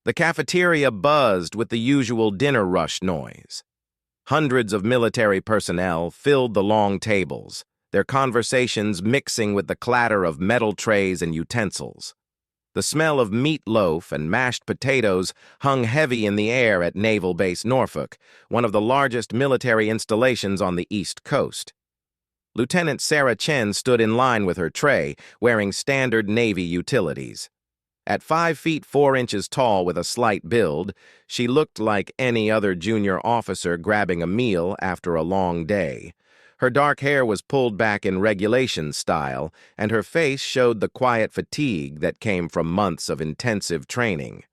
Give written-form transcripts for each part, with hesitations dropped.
The cafeteria buzzed with the usual dinner rush noise. Hundreds of military personnel filled the long tables, their conversations mixing with the clatter of metal trays and utensils. The smell of meatloaf and mashed potatoes hung heavy in the air at Naval Base Norfolk, one of the largest military installations on the East Coast. Lieutenant Sarah Chen stood in line with her tray, wearing standard Navy utilities. At 5 feet 4 inches tall with a slight build, she looked like any other junior officer grabbing a meal after a long day. Her dark hair was pulled back in regulation style, and her face showed the quiet fatigue that came from months of intensive training.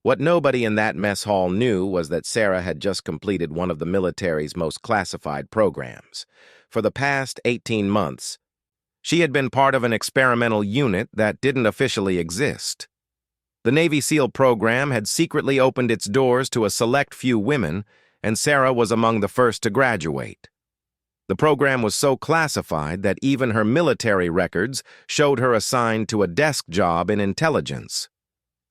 What nobody in that mess hall knew was that Sarah had just completed one of the military's most classified programs. For the past 18 months, she had been part of an experimental unit that didn't officially exist. The Navy SEAL program had secretly opened its doors to a select few women, and Sarah was among the first to graduate. The program was so classified that even her military records showed her assigned to a desk job in intelligence.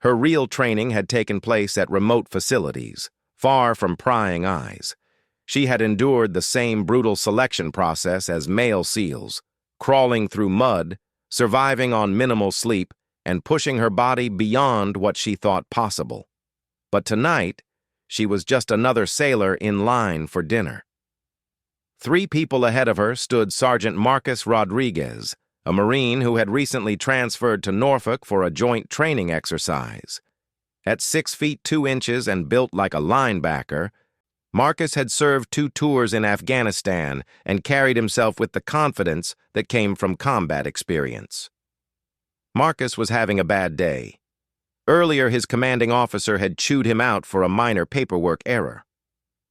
Her real training had taken place at remote facilities, far from prying eyes. She had endured the same brutal selection process as male SEALs, crawling through mud, surviving on minimal sleep, and pushing her body beyond what she thought possible. But tonight, she was just another sailor in line for dinner. 3 people ahead of her stood Sergeant Marcus Rodriguez, a Marine who had recently transferred to Norfolk for a joint training exercise. At 6 feet 2 inches and built like a linebacker, Marcus had served 2 tours in Afghanistan and carried himself with the confidence that came from combat experience. Marcus was having a bad day. Earlier, his commanding officer had chewed him out for a minor paperwork error.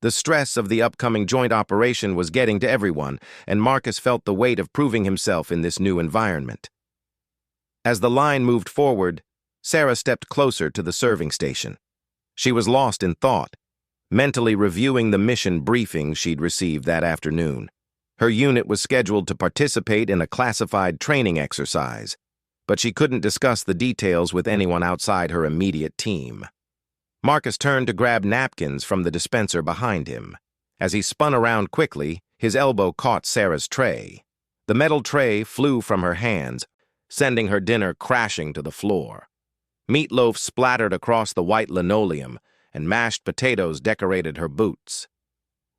The stress of the upcoming joint operation was getting to everyone, and Marcus felt the weight of proving himself in this new environment. As the line moved forward, Sarah stepped closer to the serving station. She was lost in thought, mentally reviewing the mission briefing she'd received that afternoon. Her unit was scheduled to participate in a classified training exercise, but she couldn't discuss the details with anyone outside her immediate team. Marcus turned to grab napkins from the dispenser behind him. As he spun around quickly, his elbow caught Sarah's tray. The metal tray flew from her hands, sending her dinner crashing to the floor. Meatloaf splattered across the white linoleum, and mashed potatoes decorated her boots.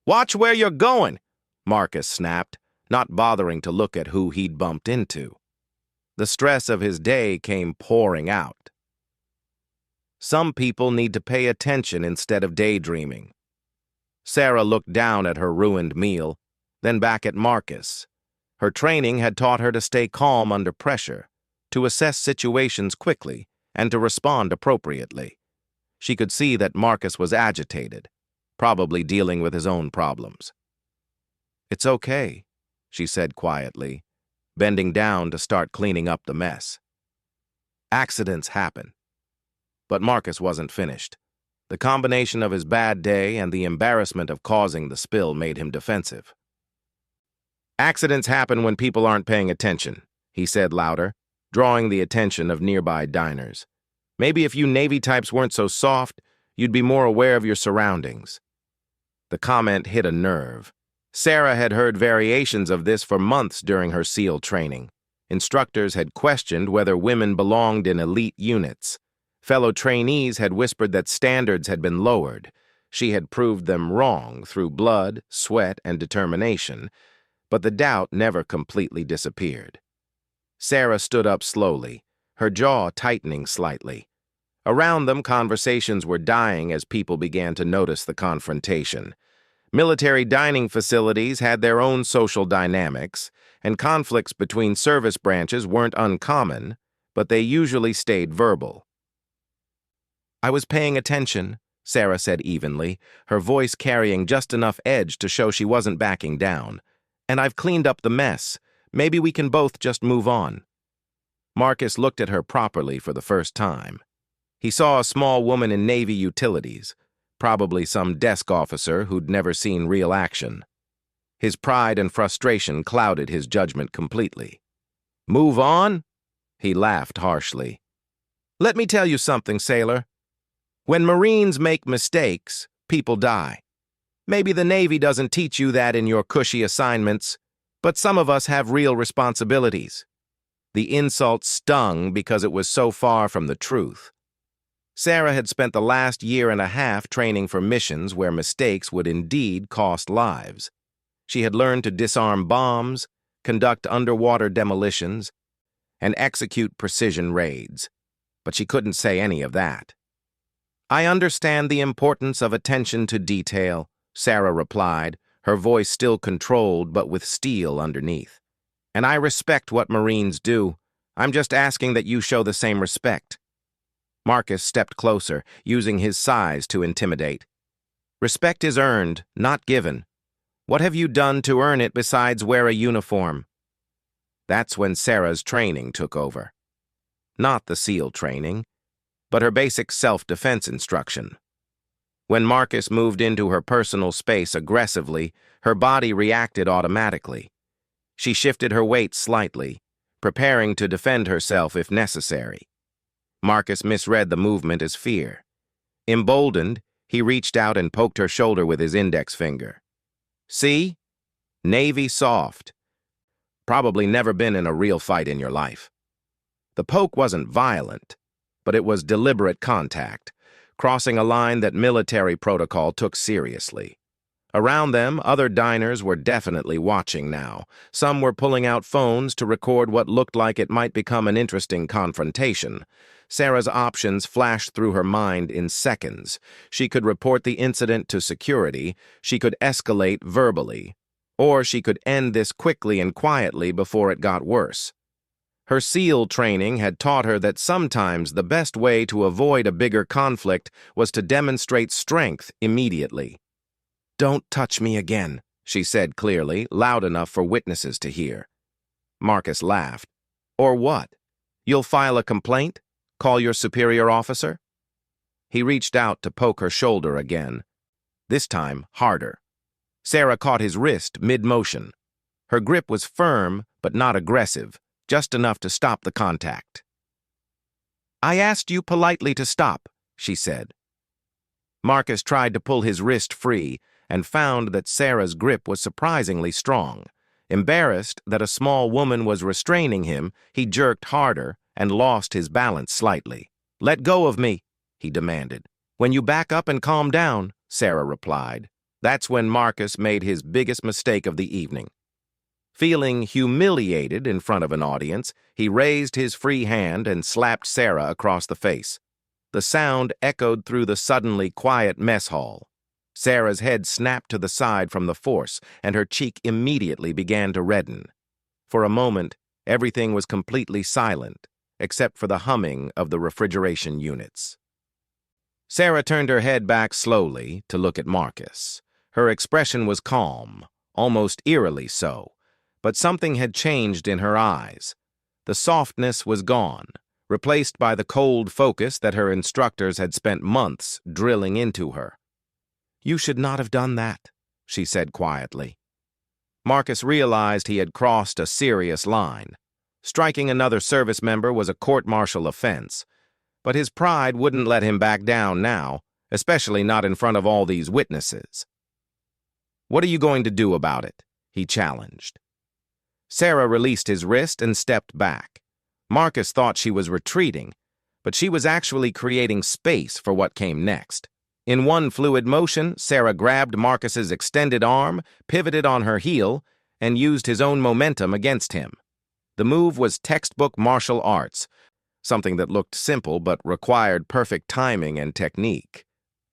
"Watch where you're going," Marcus snapped, not bothering to look at who he'd bumped into. The stress of his day came pouring out. Some people need to pay attention instead of daydreaming. Sarah looked down at her ruined meal, then back at Marcus. Her training had taught her to stay calm under pressure, to assess situations quickly, and to respond appropriately. She could see that Marcus was agitated, probably dealing with his own problems. "It's okay," she said quietly, bending down to start cleaning up the mess. Accidents happen. But Marcus wasn't finished. The combination of his bad day and the embarrassment of causing the spill made him defensive. "Accidents happen when people aren't paying attention," he said louder, drawing the attention of nearby diners. "Maybe if you Navy types weren't so soft, you'd be more aware of your surroundings." The comment hit a nerve. Sarah had heard variations of this for months during her SEAL training. Instructors had questioned whether women belonged in elite units. Fellow trainees had whispered that standards had been lowered. She had proved them wrong through blood, sweat, and determination, but the doubt never completely disappeared. Sarah stood up slowly, her jaw tightening slightly. Around them, conversations were dying as people began to notice the confrontation. Military dining facilities had their own social dynamics, and conflicts between service branches weren't uncommon, but they usually stayed verbal. "I was paying attention," Sarah said evenly, her voice carrying just enough edge to show she wasn't backing down. "And I've cleaned up the mess. Maybe we can both just move on." Marcus looked at her properly for the first time. He saw a small woman in Navy utilities, probably some desk officer who'd never seen real action. His pride and frustration clouded his judgment completely. "Move on?" He laughed harshly. "Let me tell you something, sailor. When Marines make mistakes, people die. Maybe the Navy doesn't teach you that in your cushy assignments, but some of us have real responsibilities. The insult stung because it was so far from the truth. Sarah had spent the last year and a half training for missions where mistakes would indeed cost lives. She had learned to disarm bombs, conduct underwater demolitions, and execute precision raids, but she couldn't say any of that. "I understand the importance of attention to detail," Sarah replied, her voice still controlled but with steel underneath. "And I respect what Marines do. I'm just asking that you show the same respect." Marcus stepped closer, using his size to intimidate. "Respect is earned, not given. What have you done to earn it besides wear a uniform?" That's when Sarah's training took over. Not the SEAL training, but her basic self-defense instruction. When Marcus moved into her personal space aggressively, her body reacted automatically. She shifted her weight slightly, preparing to defend herself if necessary. Marcus misread the movement as fear. Emboldened, he reached out and poked her shoulder with his index finger. "See? Navy soft. Probably never been in a real fight in your life." The poke wasn't violent, but it was deliberate contact, crossing a line that military protocol took seriously. Around them, other diners were definitely watching now. Some were pulling out phones to record what looked like it might become an interesting confrontation. Sarah's options flashed through her mind in seconds. She could report the incident to security, she could escalate verbally, or she could end this quickly and quietly before it got worse. Her SEAL training had taught her that sometimes the best way to avoid a bigger conflict was to demonstrate strength immediately. "Don't touch me again," she said clearly, loud enough for witnesses to hear. Marcus laughed. "Or what? You'll file a complaint? Call your superior officer?" He reached out to poke her shoulder again, this time harder. Sarah caught his wrist mid-motion. Her grip was firm but not aggressive, just enough to stop the contact. "I asked you politely to stop," she said. Marcus tried to pull his wrist free and found that Sarah's grip was surprisingly strong. Embarrassed that a small woman was restraining him, he jerked harder and lost his balance slightly. "Let go of me," he demanded. "When you back up and calm down," Sarah replied. That's when Marcus made his biggest mistake of the evening. Feeling humiliated in front of an audience, he raised his free hand and slapped Sarah across the face. The sound echoed through the suddenly quiet mess hall. Sarah's head snapped to the side from the force, and her cheek immediately began to redden. For a moment, everything was completely silent, except for the humming of the refrigeration units. Sarah turned her head back slowly to look at Marcus. Her expression was calm, almost eerily so, but something had changed in her eyes. The softness was gone, replaced by the cold focus that her instructors had spent months drilling into her. "You should not have done that," she said quietly. Marcus realized he had crossed a serious line. Striking another service member was a court-martial offense, but his pride wouldn't let him back down now, especially not in front of all these witnesses. "What are you going to do about it?" he challenged. Sarah released his wrist and stepped back. Marcus thought she was retreating, but she was actually creating space for what came next. In one fluid motion, Sarah grabbed Marcus's extended arm, pivoted on her heel, and used his own momentum against him. The move was textbook martial arts, something that looked simple but required perfect timing and technique.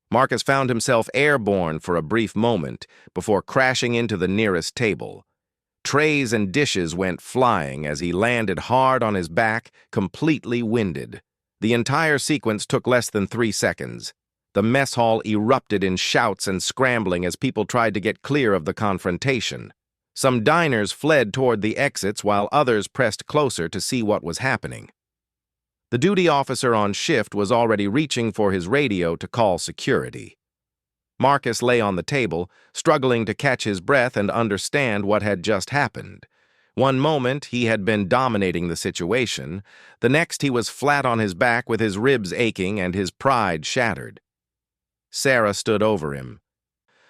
Marcus found himself airborne for a brief moment before crashing into the nearest table. Trays and dishes went flying as he landed hard on his back, completely winded. The entire sequence took less than 3 seconds. The mess hall erupted in shouts and scrambling as people tried to get clear of the confrontation. Some diners fled toward the exits while others pressed closer to see what was happening. The duty officer on shift was already reaching for his radio to call security. Marcus lay on the table, struggling to catch his breath and understand what had just happened. One moment he had been dominating the situation, the next he was flat on his back with his ribs aching and his pride shattered. Sarah stood over him,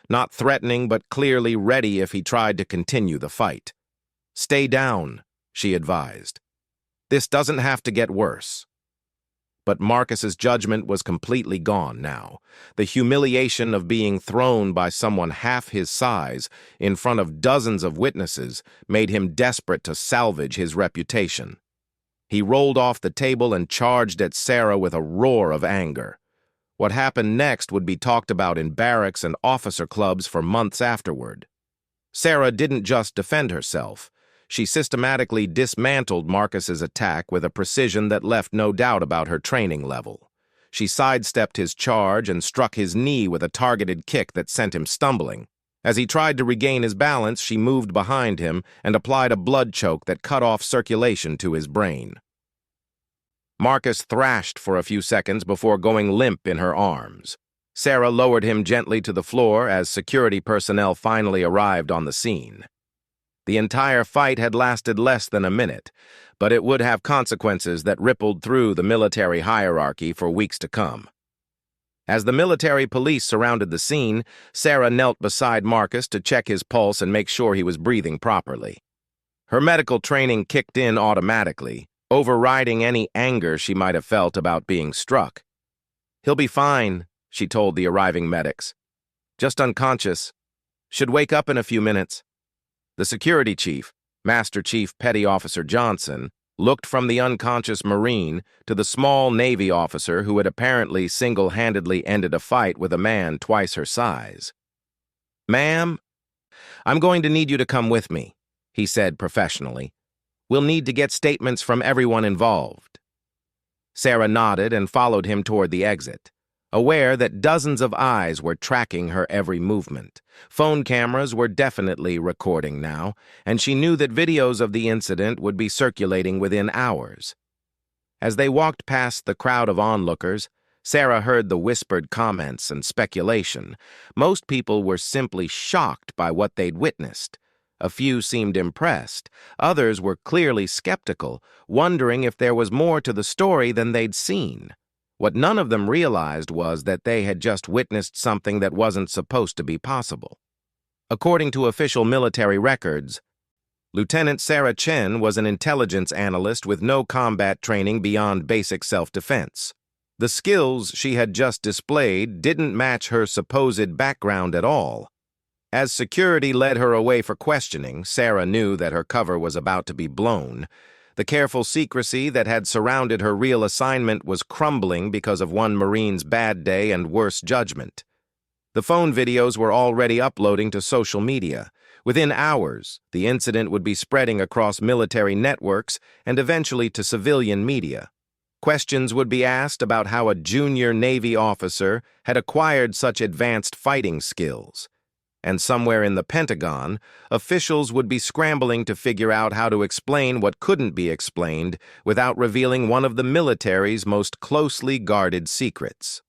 not threatening but clearly ready if he tried to continue the fight. "Stay down," she advised. "This doesn't have to get worse." But Marcus's judgment was completely gone now. The humiliation of being thrown by someone half his size in front of dozens of witnesses made him desperate to salvage his reputation. He rolled off the table and charged at Sarah with a roar of anger. What happened next would be talked about in barracks and officer clubs for months afterward. Sarah didn't just defend herself. She systematically dismantled Marcus's attack with a precision that left no doubt about her training level. She sidestepped his charge and struck his knee with a targeted kick that sent him stumbling. As he tried to regain his balance, she moved behind him and applied a blood choke that cut off circulation to his brain. Marcus thrashed for a few seconds before going limp in her arms. Sarah lowered him gently to the floor as security personnel finally arrived on the scene. The entire fight had lasted less than a minute, but it would have consequences that rippled through the military hierarchy for weeks to come. As the military police surrounded the scene, Sarah knelt beside Marcus to check his pulse and make sure he was breathing properly. Her medical training kicked in automatically, overriding any anger she might have felt about being struck. "He'll be fine," she told the arriving medics. "Just unconscious. Should wake up in a few minutes." The security chief, Master Chief Petty Officer Johnson, looked from the unconscious Marine to the small Navy officer who had apparently single-handedly ended a fight with a man twice her size. "Ma'am, I'm going to need you to come with me," he said professionally. "We'll need to get statements from everyone involved." Sarah nodded and followed him toward the exit, aware that dozens of eyes were tracking her every movement. Phone cameras were definitely recording now, and she knew that videos of the incident would be circulating within hours. As they walked past the crowd of onlookers, Sarah heard the whispered comments and speculation. Most people were simply shocked by what they'd witnessed. A few seemed impressed. Others were clearly skeptical, wondering if there was more to the story than they'd seen. What none of them realized was that they had just witnessed something that wasn't supposed to be possible. According to official military records, Lieutenant Sarah Chen was an intelligence analyst with no combat training beyond basic self-defense. The skills she had just displayed didn't match her supposed background at all. As security led her away for questioning, Sarah knew that her cover was about to be blown. The careful secrecy that had surrounded her real assignment was crumbling because of one Marine's bad day and worse judgment. The phone videos were already uploading to social media. Within hours, the incident would be spreading across military networks and eventually to civilian media. Questions would be asked about how a junior Navy officer had acquired such advanced fighting skills. And somewhere in the Pentagon, officials would be scrambling to figure out how to explain what couldn't be explained without revealing one of the military's most closely guarded secrets.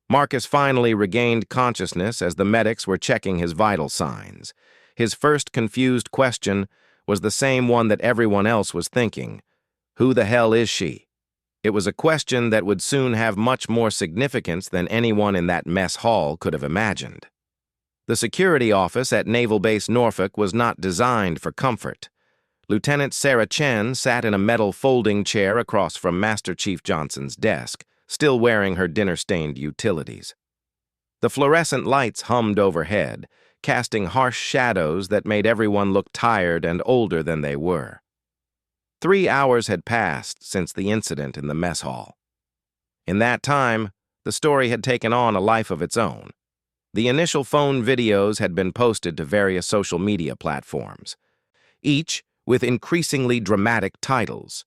Marcus finally regained consciousness as the medics were checking his vital signs. His first confused question was the same one that everyone else was thinking. Who the hell is she? It was a question that would soon have much more significance than anyone in that mess hall could have imagined. The security office at Naval Base Norfolk was not designed for comfort. Lieutenant Sarah Chen sat in a metal folding chair across from Master Chief Johnson's desk, still wearing her dinner-stained utilities. The fluorescent lights hummed overhead, casting harsh shadows that made everyone look tired and older than they were. 3 hours had passed since the incident in the mess hall. In that time, the story had taken on a life of its own. The initial phone videos had been posted to various social media platforms, each with increasingly dramatic titles.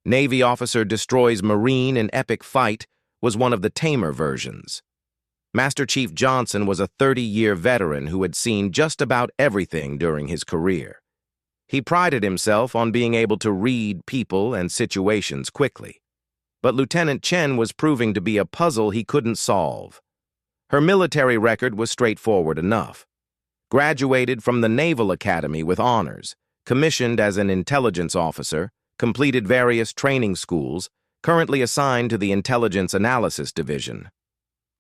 Navy Officer Destroys Marine in Epic Fight was one of the tamer versions. Master Chief Johnson was a 30-year veteran who had seen just about everything during his career. He prided himself on being able to read people and situations quickly. But Lieutenant Chen was proving to be a puzzle he couldn't solve. Her military record was straightforward enough. Graduated from the Naval Academy with honors, commissioned as an intelligence officer, completed various training schools, currently assigned to the Intelligence Analysis Division.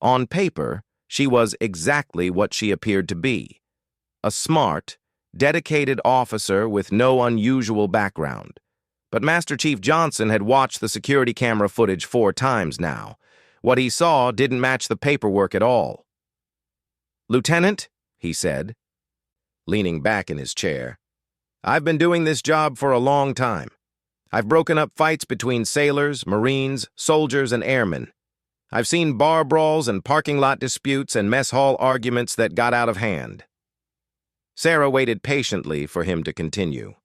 On paper, she was exactly what she appeared to be: a smart, dedicated officer with no unusual background. But Master Chief Johnson had watched the security camera footage 4 times now. What he saw didn't match the paperwork at all. "Lieutenant," he said, leaning back in his chair, "I've been doing this job for a long time. I've broken up fights between sailors, Marines, soldiers, and airmen. I've seen bar brawls and parking lot disputes and mess hall arguments that got out of hand." Sarah waited patiently for him to continue.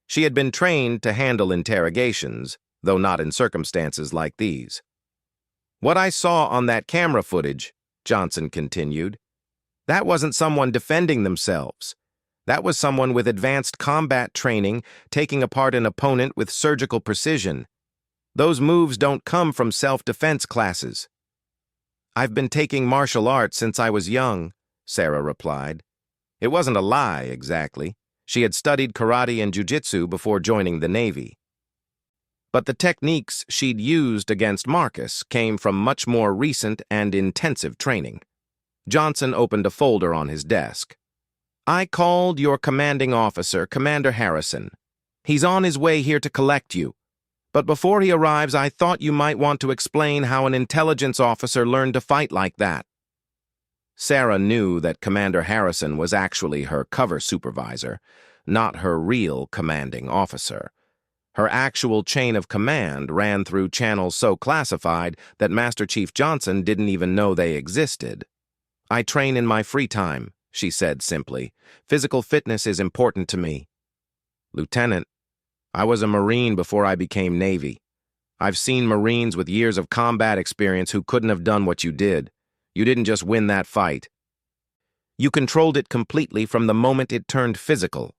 She had been trained to handle interrogations, though not in circumstances like these. "What I saw on that camera footage," Johnson continued, "that wasn't someone defending themselves. That was someone with advanced combat training taking apart an opponent with surgical precision. Those moves don't come from self-defense classes." "I've been taking martial arts since I was young," Sarah replied. It wasn't a lie, exactly. She had studied karate and jiu-jitsu before joining the Navy. But the techniques she'd used against Marcus came from much more recent and intensive training. Johnson opened a folder on his desk. "I called your commanding officer, Commander Harrison. He's on his way here to collect you. But before he arrives, I thought you might want to explain how an intelligence officer learned to fight like that." Sarah knew that Commander Harrison was actually her cover supervisor, not her real commanding officer. Her actual chain of command ran through channels so classified that Master Chief Johnson didn't even know they existed. "I train in my free time," she said simply. "Physical fitness is important to me." "Lieutenant, I was a Marine before I became Navy. I've seen Marines with years of combat experience who couldn't have done what you did. You didn't just win that fight. You controlled it completely from the moment it turned physical."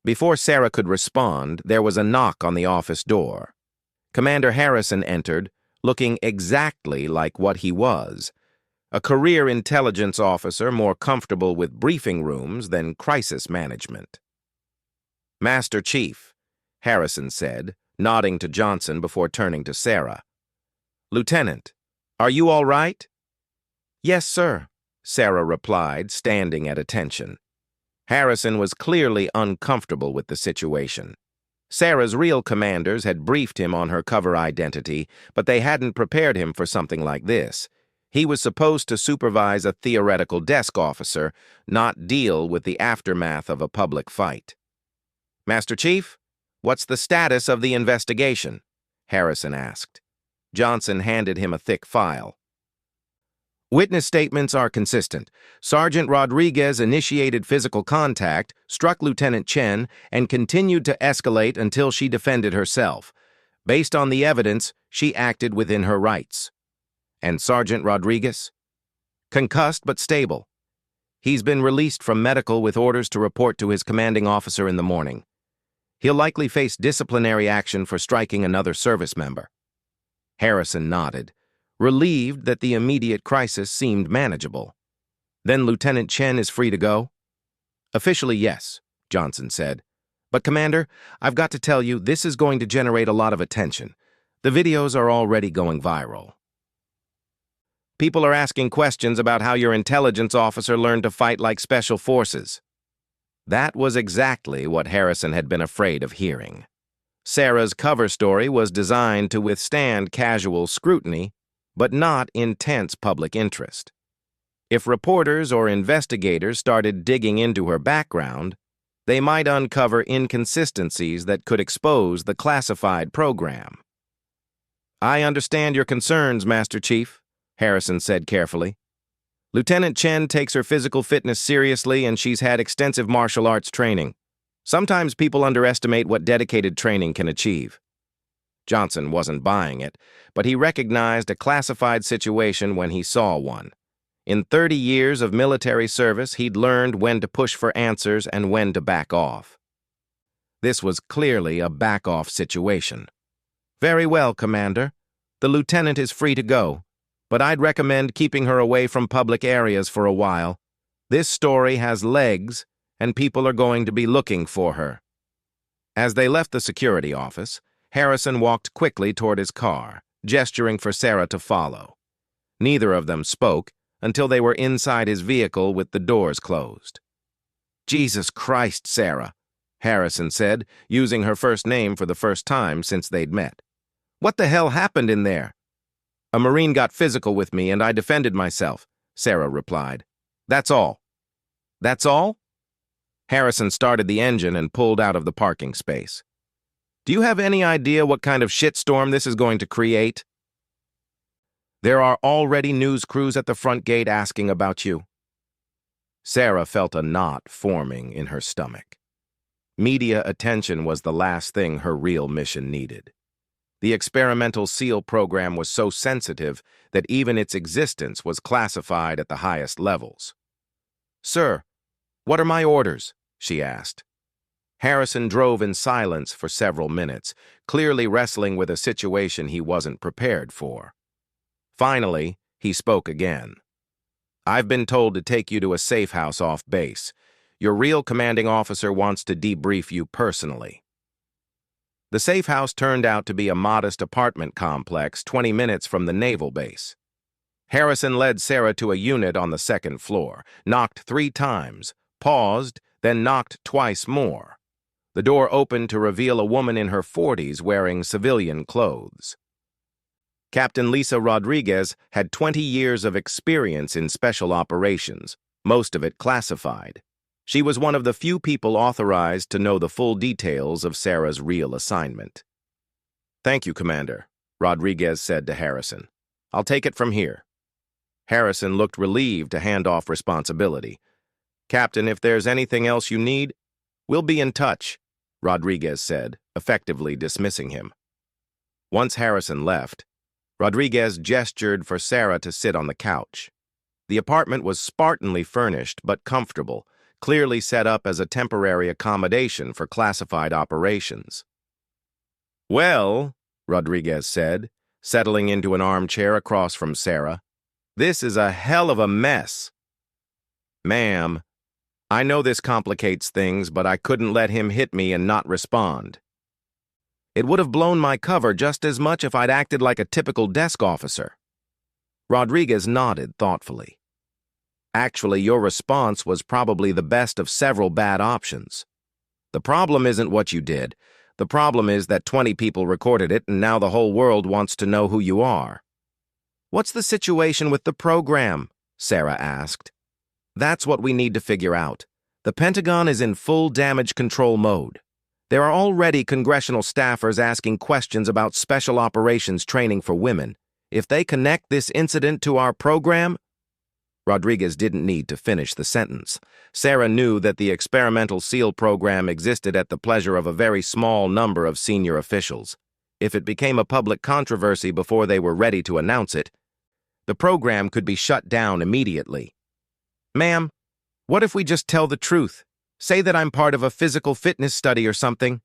Before Sarah could respond, there was a knock on the office door. Commander Harrison entered, looking exactly like what he was: a career intelligence officer more comfortable with briefing rooms than crisis management. "Master Chief," Harrison said, nodding to Johnson before turning to Sarah. "Lieutenant, are you all right?" "Yes, sir," Sarah replied, standing at attention. Harrison was clearly uncomfortable with the situation. Sarah's real commanders had briefed him on her cover identity, but they hadn't prepared him for something like this. He was supposed to supervise a theoretical desk officer, not deal with the aftermath of a public fight. "Master Chief, what's the status of the investigation?" Harrison asked. Johnson handed him a thick file. "Witness statements are consistent. Sergeant Rodriguez initiated physical contact, struck Lieutenant Chen, and continued to escalate until she defended herself. Based on the evidence, she acted within her rights." "And Sergeant Rodriguez?" "Concussed but stable. He's been released from medical with orders to report to his commanding officer in the morning. He'll likely face disciplinary action for striking another service member." Harrison nodded, relieved that the immediate crisis seemed manageable. "Then Lieutenant Chen is free to go?" "Officially, yes," Johnson said. "But, Commander, I've got to tell you, this is going to generate a lot of attention. The videos are already going viral. People are asking questions about how your intelligence officer learned to fight like special forces." That was exactly what Harrison had been afraid of hearing. Sarah's cover story was designed to withstand casual scrutiny, but not intense public interest. If reporters or investigators started digging into her background, they might uncover inconsistencies that could expose the classified program. "I understand your concerns, Master Chief," Harrison said carefully. "Lieutenant Chen takes her physical fitness seriously, and she's had extensive martial arts training. Sometimes people underestimate what dedicated training can achieve." Johnson wasn't buying it, but he recognized a classified situation when he saw one. In 30 years of military service, he'd learned when to push for answers and when to back off. This was clearly a back-off situation. "Very well, Commander. The lieutenant is free to go, but I'd recommend keeping her away from public areas for a while. This story has legs, and people are going to be looking for her." As they left the security office, Harrison walked quickly toward his car, gesturing for Sarah to follow. Neither of them spoke until they were inside his vehicle with the doors closed. "Jesus Christ, Sarah," Harrison said, using her first name for the first time since they'd met. "What the hell happened in there?" "A Marine got physical with me and I defended myself," Sarah replied. "That's all." "That's all?" Harrison started the engine and pulled out of the parking space. "Do you have any idea what kind of shitstorm this is going to create?" "There are already news crews at the front gate asking about you." Sarah felt a knot forming in her stomach. Media attention was the last thing her real mission needed. The experimental SEAL program was so sensitive that even its existence was classified at the highest levels. "Sir, what are my orders?" she asked. Harrison drove in silence for several minutes, clearly wrestling with a situation he wasn't prepared for. Finally, he spoke again. "I've been told to take you to a safe house off base. Your real commanding officer wants to debrief you personally." The safe house turned out to be a modest apartment complex 20 minutes from the naval base. Harrison led Sarah to a unit on the second floor, knocked 3 times, paused, then knocked twice more. The door opened to reveal a woman in her 40s wearing civilian clothes. Captain Lisa Rodriguez had 20 years of experience in special operations, most of it classified. She was one of the few people authorized to know the full details of Sarah's real assignment. "Thank you, Commander," Rodriguez said to Harrison. "I'll take it from here." Harrison looked relieved to hand off responsibility. "Captain, if there's anything else you need, we'll be in touch," Rodriguez said, effectively dismissing him. Once Harrison left, Rodriguez gestured for Sarah to sit on the couch. The apartment was spartanly furnished but comfortable, clearly set up as a temporary accommodation for classified operations. "Well," Rodriguez said, settling into an armchair across from Sarah, "this is a hell of a mess." "Ma'am, I know this complicates things, but I couldn't let him hit me and not respond. It would have blown my cover just as much if I'd acted like a typical desk officer." Rodriguez nodded thoughtfully. "Actually, your response was probably the best of several bad options. The problem isn't what you did. The problem is that 20 people recorded it and now the whole world wants to know who you are." "What's the situation with the program?" Sarah asked. "That's what we need to figure out. The Pentagon is in full damage control mode. There are already congressional staffers asking questions about special operations training for women. If they connect this incident to our program—" Rodriguez didn't need to finish the sentence. Sarah knew that the experimental SEAL program existed at the pleasure of a very small number of senior officials. If it became a public controversy before they were ready to announce it, the program could be shut down immediately. "Ma'am, what if we just tell the truth? Say that I'm part of a physical fitness study or something?"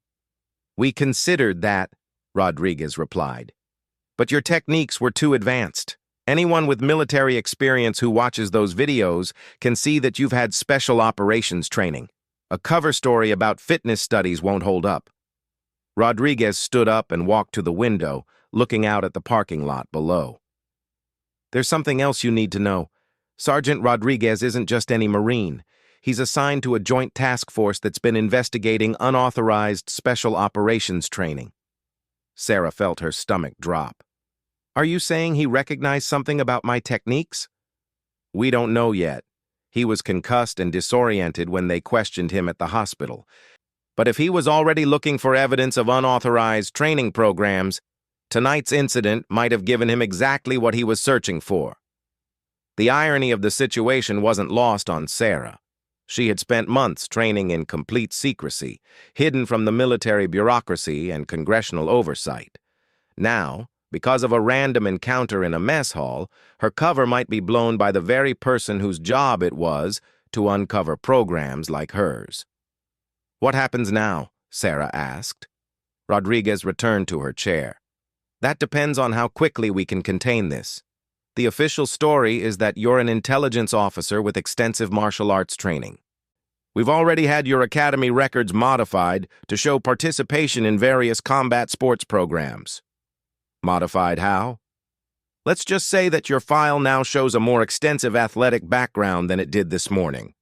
"We considered that," Rodriguez replied. "But your techniques were too advanced. Anyone with military experience who watches those videos can see that you've had special operations training. A cover story about fitness studies won't hold up." Rodriguez stood up and walked to the window, looking out at the parking lot below. "There's something else you need to know. Sergeant Rodriguez isn't just any Marine. He's assigned to a joint task force that's been investigating unauthorized special operations training." Sarah felt her stomach drop. "Are you saying he recognized something about my techniques?" "We don't know yet. He was concussed and disoriented when they questioned him at the hospital. But if he was already looking for evidence of unauthorized training programs, tonight's incident might have given him exactly what he was searching for." The irony of the situation wasn't lost on Sarah. She had spent months training in complete secrecy, hidden from the military bureaucracy and congressional oversight. Now, because of a random encounter in a mess hall, her cover might be blown by the very person whose job it was to uncover programs like hers. "What happens now?" Sarah asked. Rodriguez returned to her chair. "That depends on how quickly we can contain this. The official story is that you're an intelligence officer with extensive martial arts training. We've already had your academy records modified to show participation in various combat sports programs." "Modified how?" Let's just say that your file now shows a more extensive athletic background than it did this morning.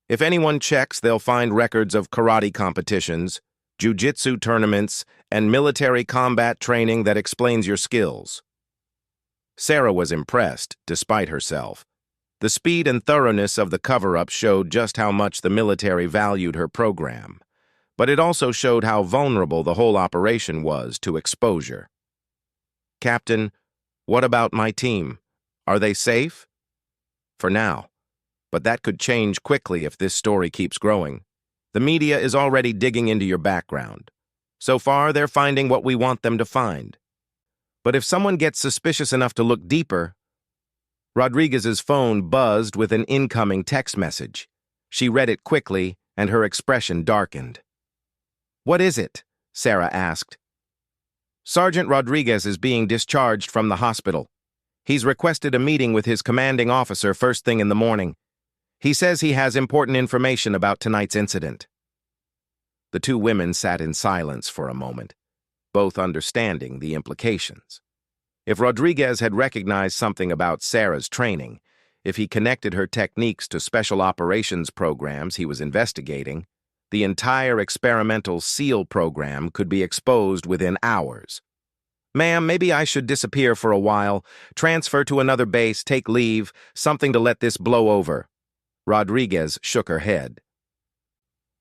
If anyone checks, they'll find records of karate competitions, jiu-jitsu tournaments, and military combat training that explains your skills. Sarah was impressed, despite herself. The speed and thoroughness of the cover-up showed just how much the military valued her program, but it also showed how vulnerable the whole operation was to exposure. "Captain, what about my team? Are they safe?" "For now. But that could change quickly if this story keeps growing. The media is already digging into your background. So far, they're finding what we want them to find. But if someone gets suspicious enough to look deeper..." Rodriguez's phone buzzed with an incoming text message. She read it quickly, and her expression darkened. "What is it?" Sarah asked. "Sergeant Rodriguez is being discharged from the hospital. He's requested a meeting with his commanding officer first thing in the morning. He says he has important information about tonight's incident." The two women sat in silence for a moment, both understanding the implications. If Rodriguez had recognized something about Sarah's training, if he connected her techniques to special operations programs he was investigating, the entire experimental SEAL program could be exposed within hours. "Ma'am, maybe I should disappear for a while, transfer to another base, take leave, something to let this blow over." Rodriguez shook her head.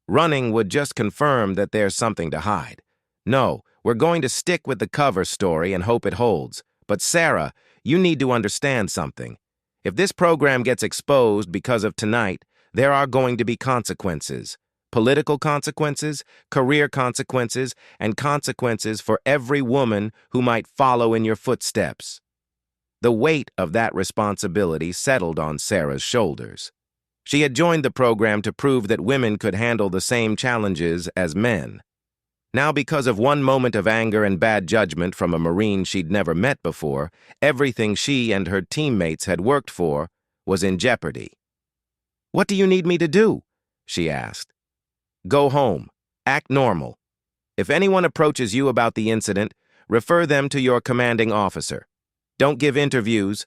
"Running would just confirm that there's something to hide. No, we're going to stick with the cover story and hope it holds. But Sarah, you need to understand something. If this program gets exposed because of tonight, there are going to be consequences. Political consequences, career consequences, and consequences for every woman who might follow in your footsteps." The weight of that responsibility settled on Sarah's shoulders. She had joined the program to prove that women could handle the same challenges as men. Now, because of one moment of anger and bad judgment from a Marine she'd never met before, everything she and her teammates had worked for was in jeopardy. "What do you need me to do?" she asked. "Go home. Act normal. If anyone approaches you about the incident, refer them to your commanding officer. Don't give interviews,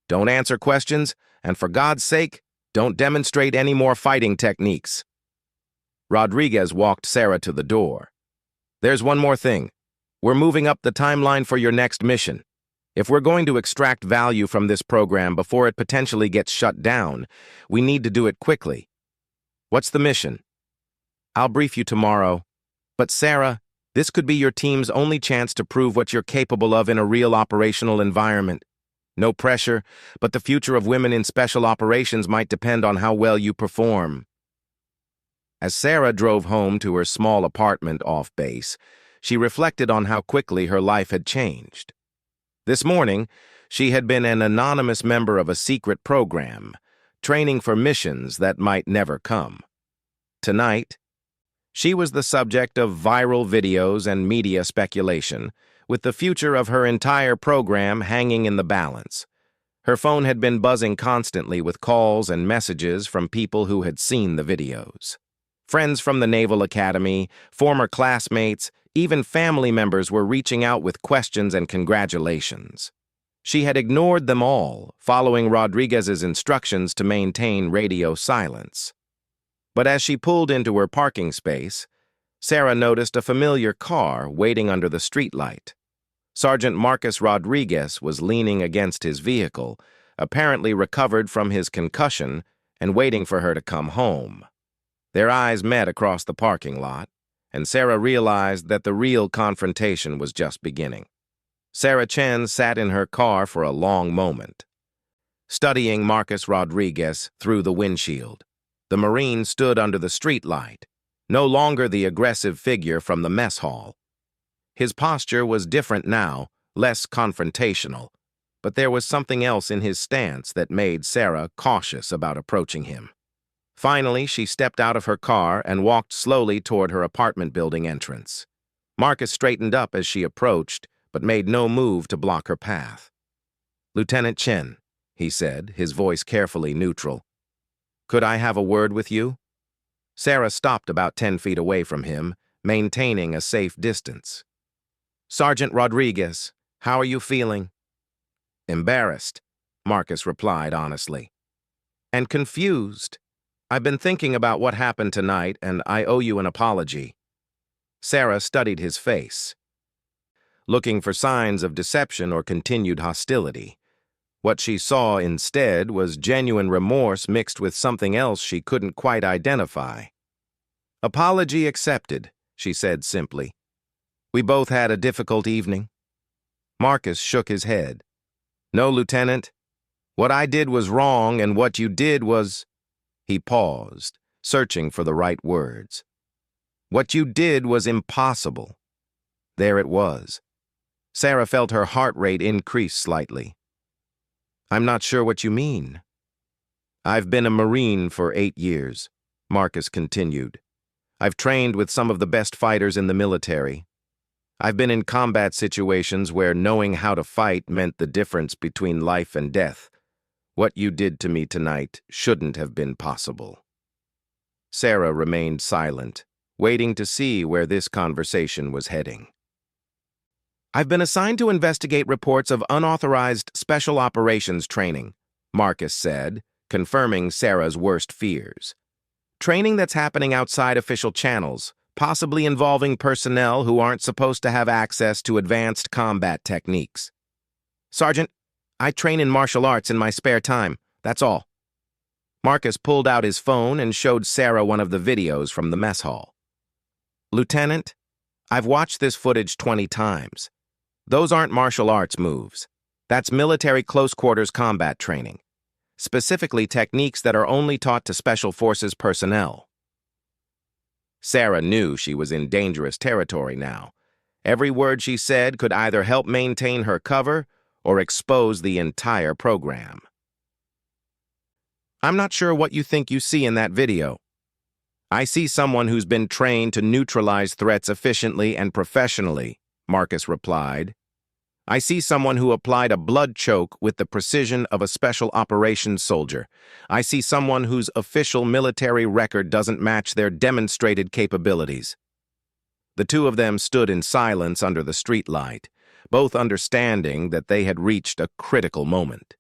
don't answer questions, and for God's sake, don't demonstrate any more fighting techniques." Rodriguez walked Sarah to the door. "There's one more thing. We're moving up the timeline for your next mission. If we're going to extract value from this program before it potentially gets shut down, we need to do it quickly." "What's the mission?" "I'll brief you tomorrow. But Sarah, this could be your team's only chance to prove what you're capable of in a real operational environment. No pressure, but the future of women in special operations might depend on how well you perform." As Sarah drove home to her small apartment off base, she reflected on how quickly her life had changed. This morning, she had been an anonymous member of a secret program, training for missions that might never come. Tonight, she was the subject of viral videos and media speculation, with the future of her entire program hanging in the balance. Her phone had been buzzing constantly with calls and messages from people who had seen the videos. Friends from the Naval Academy, former classmates, even family members were reaching out with questions and congratulations. She had ignored them all, following Rodriguez's instructions to maintain radio silence. But as she pulled into her parking space, Sarah noticed a familiar car waiting under the streetlight. Sergeant Marcus Rodriguez was leaning against his vehicle, apparently recovered from his concussion and waiting for her to come home. Their eyes met across the parking lot, and Sarah realized that the real confrontation was just beginning. Sarah Chen sat in her car for a long moment, studying Marcus Rodriguez through the windshield. The Marine stood under the streetlight, no longer the aggressive figure from the mess hall. His posture was different now, less confrontational, but there was something else in his stance that made Sarah cautious about approaching him. Finally, she stepped out of her car and walked slowly toward her apartment building entrance. Marcus straightened up as she approached, but made no move to block her path. "Lieutenant Chen," he said, his voice carefully neutral. "Could I have a word with you?" Sarah stopped about 10 feet away from him, maintaining a safe distance. "Sergeant Rodriguez, how are you feeling?" Embarrassed, Marcus replied honestly. And confused. I've been thinking about what happened tonight, and I owe you an apology. Sarah studied his face, looking for signs of deception or continued hostility. What she saw instead was genuine remorse mixed with something else she couldn't quite identify. Apology accepted, she said simply. We both had a difficult evening. Marcus shook his head. No, Lieutenant. What I did was wrong, and what you did was... He paused, searching for the right words. What you did was impossible. There it was. Sarah felt her heart rate increase slightly. I'm not sure what you mean. I've been a Marine for 8 years, Marcus continued. I've trained with some of the best fighters in the military. I've been in combat situations where knowing how to fight meant the difference between life and death. What you did to me tonight shouldn't have been possible. Sarah remained silent, waiting to see where this conversation was heading. I've been assigned to investigate reports of unauthorized special operations training, Marcus said, confirming Sarah's worst fears. Training that's happening outside official channels, possibly involving personnel who aren't supposed to have access to advanced combat techniques. Sergeant, I train in martial arts in my spare time, that's all. Marcus pulled out his phone and showed Sarah one of the videos from the mess hall. Lieutenant, I've watched this footage 20 times. Those aren't martial arts moves. That's military close-quarters combat training, specifically techniques that are only taught to Special Forces personnel. Sarah knew she was in dangerous territory now. Every word she said could either help maintain her cover or expose the entire program. I'm not sure what you think you see in that video. I see someone who's been trained to neutralize threats efficiently and professionally, Marcus replied. I see someone who applied a blood choke with the precision of a special operations soldier. I see someone whose official military record doesn't match their demonstrated capabilities. The two of them stood in silence under the streetlight, both understanding that they had reached a critical moment.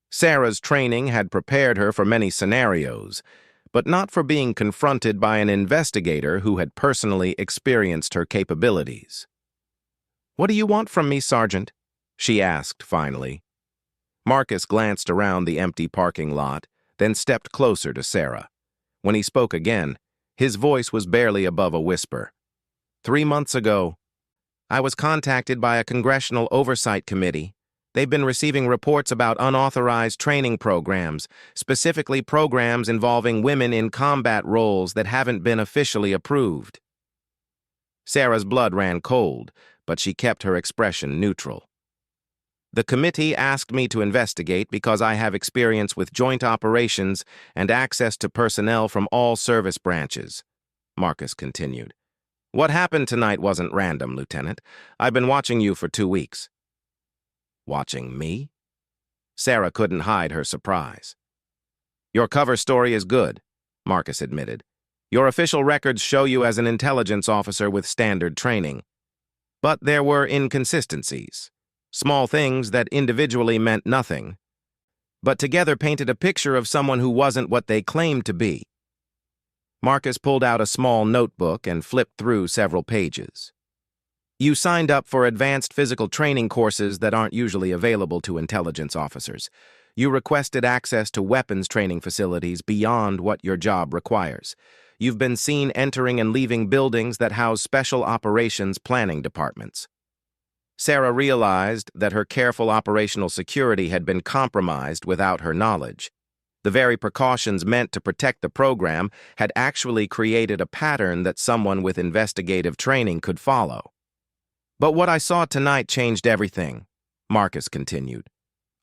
Sarah's training had prepared her for many scenarios, but not for being confronted by an investigator who had personally experienced her capabilities. What do you want from me, Sergeant? She asked finally. Marcus glanced around the empty parking lot, then stepped closer to Sarah. When he spoke again, his voice was barely above a whisper. 3 months ago, I was contacted by a congressional oversight committee. They've been receiving reports about unauthorized training programs, specifically programs involving women in combat roles that haven't been officially approved. Sarah's blood ran cold, but she kept her expression neutral. The committee asked me to investigate because I have experience with joint operations and access to personnel from all service branches, Marcus continued. What happened tonight wasn't random, Lieutenant. I've been watching you for 2 weeks. Watching me? Sarah couldn't hide her surprise. Your cover story is good, Marcus admitted. Your official records show you as an intelligence officer with standard training. But there were inconsistencies, small things that individually meant nothing, but together painted a picture of someone who wasn't what they claimed to be. Marcus pulled out a small notebook and flipped through several pages. You signed up for advanced physical training courses that aren't usually available to intelligence officers. You requested access to weapons training facilities beyond what your job requires. You've been seen entering and leaving buildings that house special operations planning departments. Sarah realized that her careful operational security had been compromised without her knowledge. The very precautions meant to protect the program had actually created a pattern that someone with investigative training could follow. But what I saw tonight changed everything, Marcus continued.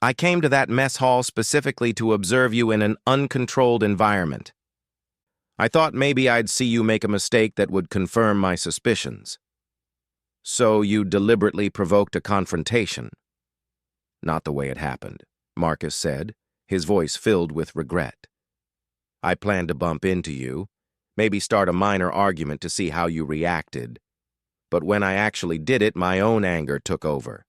I came to that mess hall specifically to observe you in an uncontrolled environment. I thought maybe I'd see you make a mistake that would confirm my suspicions. So you deliberately provoked a confrontation. Not the way it happened, Marcus said, his voice filled with regret. I planned to bump into you, maybe start a minor argument to see how you reacted. But when I actually did it, my own anger took over.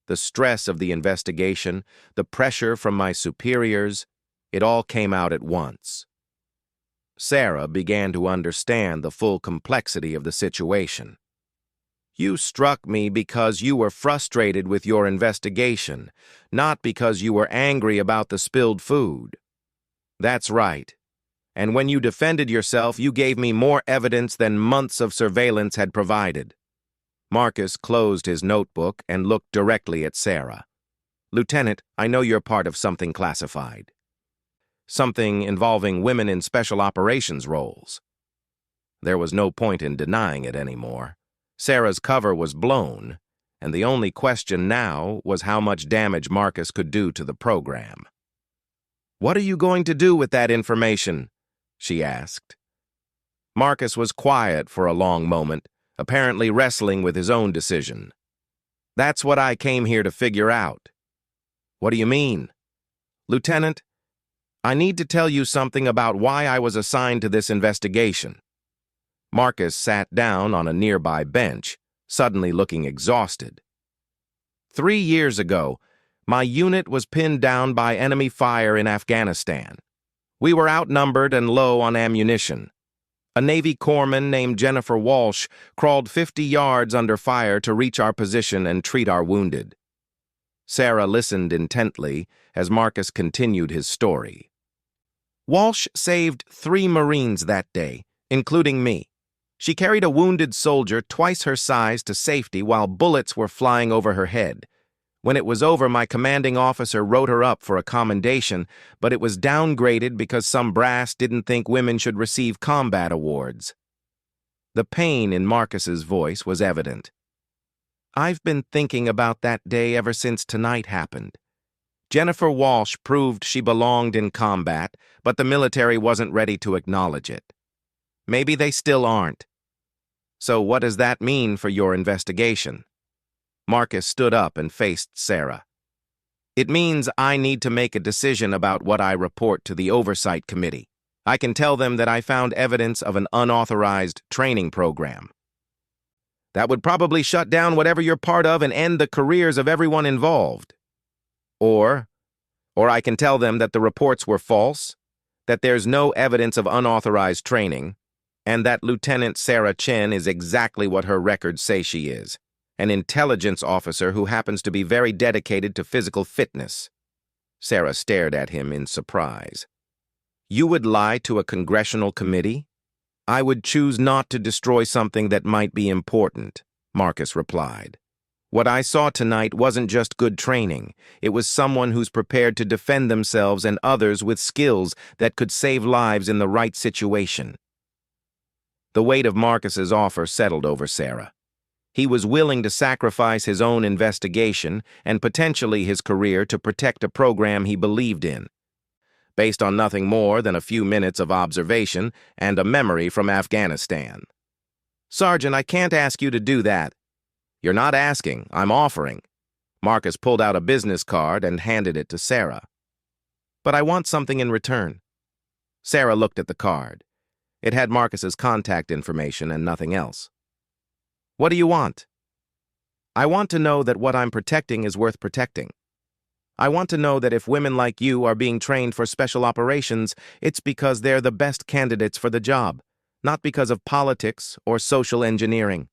The stress of the investigation, the pressure from my superiors, it all came out at once. Sarah began to understand the full complexity of the situation. You struck me because you were frustrated with your investigation, not because you were angry about the spilled food. That's right. And when you defended yourself, you gave me more evidence than months of surveillance had provided. Marcus closed his notebook and looked directly at Sarah. Lieutenant, I know you're part of something classified. Something involving women in special operations roles. There was no point in denying it anymore. Sarah's cover was blown, and the only question now was how much damage Marcus could do to the program. "What are you going to do with that information?" she asked. Marcus was quiet for a long moment, apparently wrestling with his own decision. "That's what I came here to figure out." "What do you mean?" "Lieutenant, I need to tell you something about why I was assigned to this investigation." Marcus sat down on a nearby bench, suddenly looking exhausted. 3 years ago, my unit was pinned down by enemy fire in Afghanistan. We were outnumbered and low on ammunition. A Navy corpsman named Jennifer Walsh crawled 50 yards under fire to reach our position and treat our wounded. Sarah listened intently as Marcus continued his story. Walsh saved 3 Marines that day, including me. She carried a wounded soldier twice her size to safety while bullets were flying over her head. When it was over, my commanding officer wrote her up for a commendation, but it was downgraded because some brass didn't think women should receive combat awards. The pain in Marcus's voice was evident. I've been thinking about that day ever since tonight happened. Jennifer Walsh proved she belonged in combat, but the military wasn't ready to acknowledge it. Maybe they still aren't. So what does that mean for your investigation? Marcus stood up and faced Sarah. It means I need to make a decision about what I report to the Oversight Committee. I can tell them that I found evidence of an unauthorized training program. That would probably shut down whatever you're part of and end the careers of everyone involved. Or I can tell them that the reports were false, that there's no evidence of unauthorized training, and that Lieutenant Sarah Chen is exactly what her records say she is, an intelligence officer who happens to be very dedicated to physical fitness. Sarah stared at him in surprise. You would lie to a congressional committee? I would choose not to destroy something that might be important, Marcus replied. What I saw tonight wasn't just good training. It was someone who's prepared to defend themselves and others with skills that could save lives in the right situation. The weight of Marcus's offer settled over Sarah. He was willing to sacrifice his own investigation and potentially his career to protect a program he believed in, based on nothing more than a few minutes of observation and a memory from Afghanistan. Sergeant, I can't ask you to do that. You're not asking, I'm offering. Marcus pulled out a business card and handed it to Sarah. But I want something in return. Sarah looked at the card. It had Marcus's contact information and nothing else. What do you want? I want to know that what I'm protecting is worth protecting. I want to know that if women like you are being trained for special operations, it's because they're the best candidates for the job, not because of politics or social engineering.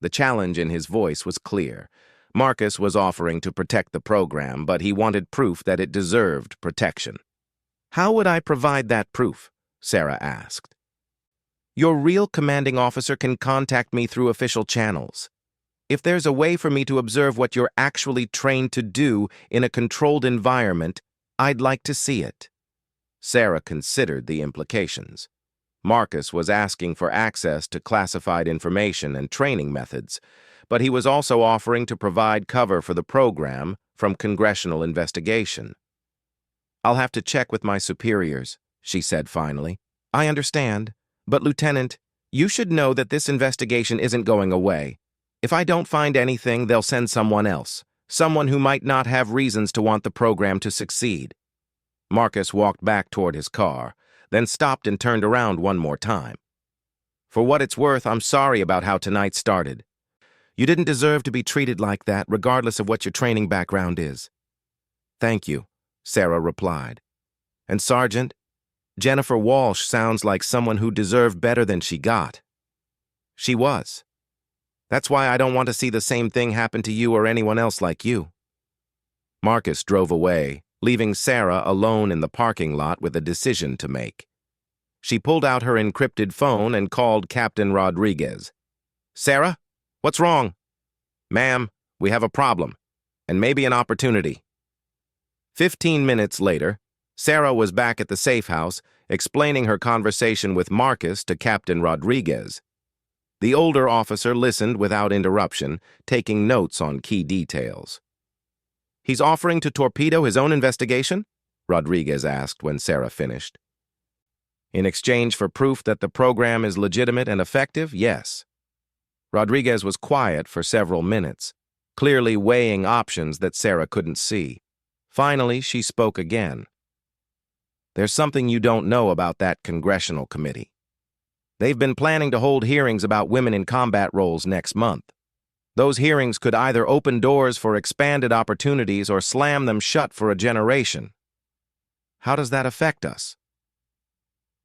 The challenge in his voice was clear. Marcus was offering to protect the program, but he wanted proof that it deserved protection. How would I provide that proof? Sarah asked. Your real commanding officer can contact me through official channels. If there's a way for me to observe what you're actually trained to do in a controlled environment, I'd like to see it. Sarah considered the implications. Marcus was asking for access to classified information and training methods, but he was also offering to provide cover for the program from congressional investigation. I'll have to check with my superiors, she said finally. I understand, but Lieutenant, you should know that this investigation isn't going away. If I don't find anything, they'll send someone else, someone who might not have reasons to want the program to succeed. Marcus walked back toward his car, then stopped and turned around one more time. For what it's worth, I'm sorry about how tonight started. You didn't deserve to be treated like that, regardless of what your training background is." "Thank you," Sarah replied. "And Sergeant, Jennifer Walsh sounds like someone who deserved better than she got." "She was. That's why I don't want to see the same thing happen to you or anyone else like you." Marcus drove away, leaving Sarah alone in the parking lot with a decision to make. She pulled out her encrypted phone and called Captain Rodriguez. "Sarah, what's wrong?" "Ma'am, we have a problem, and maybe an opportunity." 15 minutes later, Sarah was back at the safe house, explaining her conversation with Marcus to Captain Rodriguez. The older officer listened without interruption, taking notes on key details. "He's offering to torpedo his own investigation?" Rodriguez asked when Sarah finished. "In exchange for proof that the program is legitimate and effective, yes." Rodriguez was quiet for several minutes, clearly weighing options that Sarah couldn't see. Finally, she spoke again. "There's something you don't know about that congressional committee. They've been planning to hold hearings about women in combat roles next month. Those hearings could either open doors for expanded opportunities or slam them shut for a generation. How does that affect us?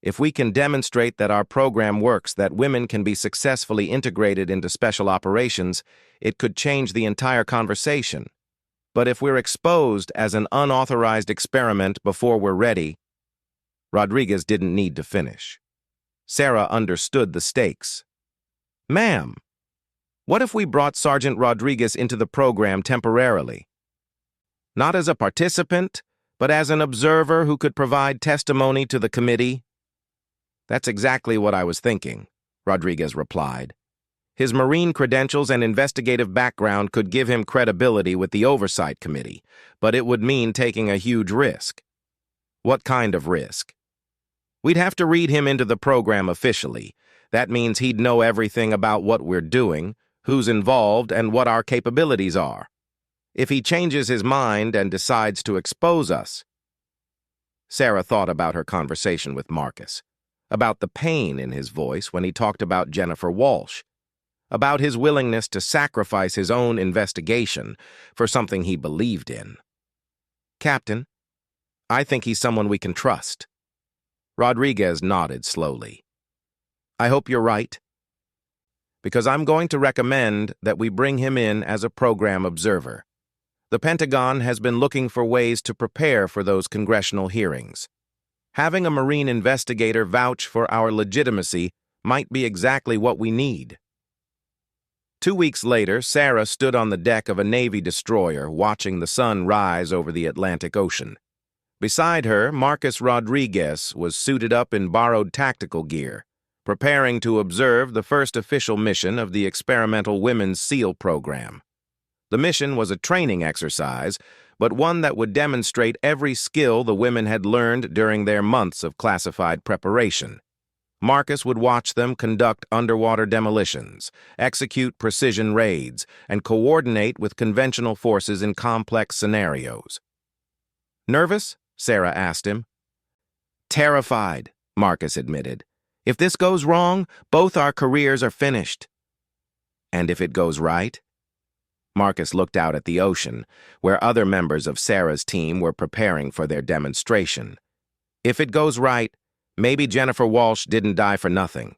If we can demonstrate that our program works, that women can be successfully integrated into special operations, it could change the entire conversation. But if we're exposed as an unauthorized experiment before we're ready..." Rodriguez didn't need to finish. Sarah understood the stakes. "Ma'am, what if we brought Sergeant Rodriguez into the program temporarily? Not as a participant, but as an observer who could provide testimony to the committee?" "That's exactly what I was thinking," Rodriguez replied. "His Marine credentials and investigative background could give him credibility with the Oversight Committee, but it would mean taking a huge risk." "What kind of risk?" "We'd have to read him into the program officially. That means he'd know everything about what we're doing, who's involved, and what our capabilities are. If he changes his mind and decides to expose us..." Sarah thought about her conversation with Marcus, about the pain in his voice when he talked about Jennifer Walsh, about his willingness to sacrifice his own investigation for something he believed in. "Captain, I think he's someone we can trust." Rodriguez nodded slowly. "I hope you're right, because I'm going to recommend that we bring him in as a program observer. The Pentagon has been looking for ways to prepare for those congressional hearings. Having a Marine investigator vouch for our legitimacy might be exactly what we need." 2 weeks later, Sarah stood on the deck of a Navy destroyer, watching the sun rise over the Atlantic Ocean. Beside her, Marcus Rodriguez was suited up in borrowed tactical gear, preparing to observe the first official mission of the experimental Women's SEAL program. The mission was a training exercise, but one that would demonstrate every skill the women had learned during their months of classified preparation. Marcus would watch them conduct underwater demolitions, execute precision raids, and coordinate with conventional forces in complex scenarios. "Nervous?" Sarah asked him. "Terrified," Marcus admitted. "If this goes wrong, both our careers are finished." "And if it goes right?" Marcus looked out at the ocean, where other members of Sarah's team were preparing for their demonstration. "If it goes right, maybe Jennifer Walsh didn't die for nothing.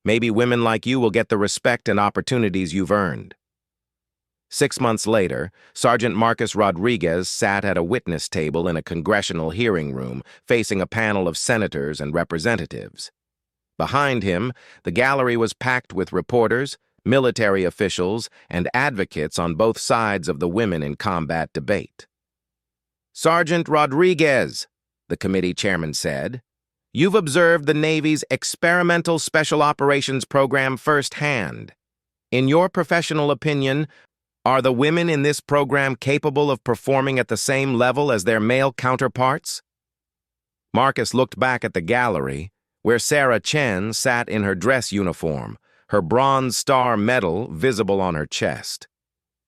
Maybe women like you will get the respect and opportunities you've earned." 6 months later, Sergeant Marcus Rodriguez sat at a witness table in a congressional hearing room, facing a panel of senators and representatives. Behind him, the gallery was packed with reporters, military officials, and advocates on both sides of the women in combat debate. "Sergeant Rodriguez," the committee chairman said, "you've observed the Navy's experimental special operations program firsthand. In your professional opinion, are the women in this program capable of performing at the same level as their male counterparts?" Marcus looked back at the gallery, where Sarah Chen sat in her dress uniform, her Bronze Star medal visible on her chest.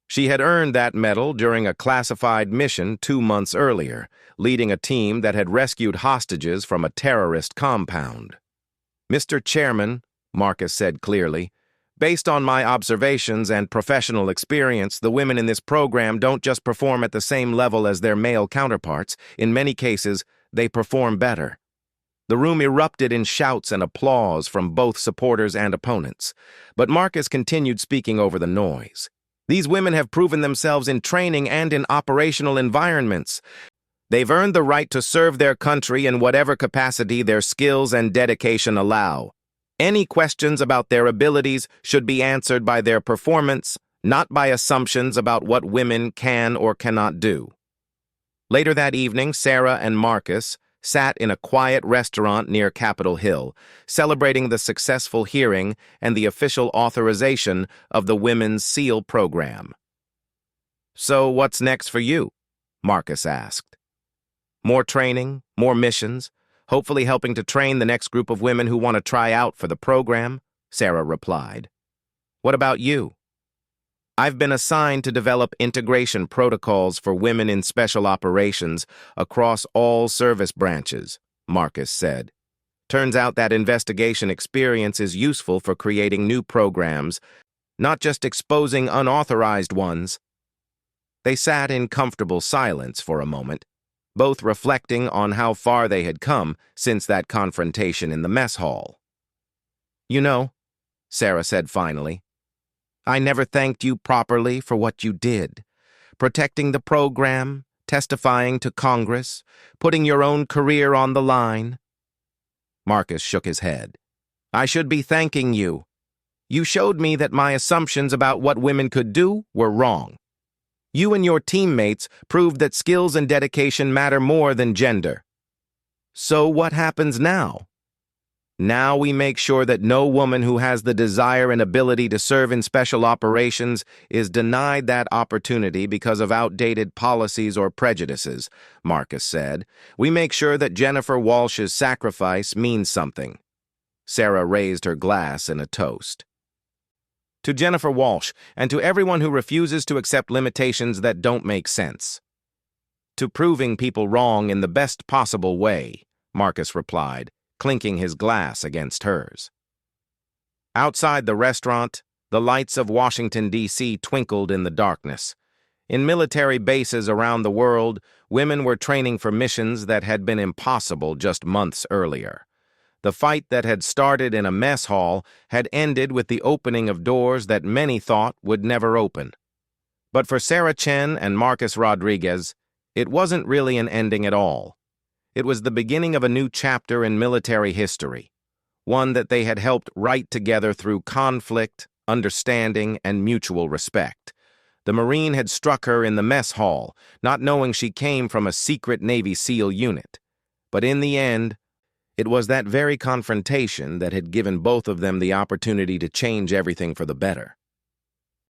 She had earned that medal during a classified mission 2 months earlier, leading a team that had rescued hostages from a terrorist compound. "Mr. Chairman," Marcus said clearly, Based on my observations and professional experience, the women in this program don't just perform at the same level as their male counterparts. In many cases, they perform better. The room erupted in shouts and applause from both supporters and opponents, but Marcus continued speaking over the noise. These women have proven themselves in training and in operational environments. They've earned the right to serve their country in whatever capacity their skills and dedication allow. Any questions about their abilities should be answered by their performance, not by assumptions about what women can or cannot do. Later that evening, Sarah and Marcus sat in a quiet restaurant near Capitol Hill, celebrating the successful hearing and the official authorization of the Women's SEAL program. "So what's next for you?" Marcus asked. "More training, more missions, hopefully helping to train the next group of women who want to try out for the program," Sarah replied. "What about you?" "I've been assigned to develop integration protocols for women in special operations across all service branches," Marcus said. "Turns out that investigation experience is useful for creating new programs, not just exposing unauthorized ones." They sat in comfortable silence for a moment, both reflecting on how far they had come since that confrontation in the mess hall. "You know," Sarah said finally, "I never thanked you properly for what you did. Protecting the program, testifying to Congress, putting your own career on the line." Marcus shook his head. "I should be thanking you. You showed me that my assumptions about what women could do were wrong. You and your teammates proved that skills and dedication matter more than gender. So what happens now? Now we make sure that no woman who has the desire and ability to serve in special operations is denied that opportunity because of outdated policies or prejudices," Marcus said. "We make sure that Jennifer Walsh's sacrifice means something." Sarah raised her glass in a toast. "To Jennifer Walsh, and to everyone who refuses to accept limitations that don't make sense." "To proving people wrong in the best possible way," Marcus replied, clinking his glass against hers. Outside the restaurant, the lights of Washington, D.C. twinkled in the darkness. In military bases around the world, women were training for missions that had been impossible just months earlier. The fight that had started in a mess hall had ended with the opening of doors that many thought would never open. But for Sarah Chen and Marcus Rodriguez, it wasn't really an ending at all. It was the beginning of a new chapter in military history, one that they had helped write together through conflict, understanding, and mutual respect. The Marine had struck her in the mess hall, not knowing she came from a secret Navy SEAL unit. But in the end, it was that very confrontation that had given both of them the opportunity to change everything for the better.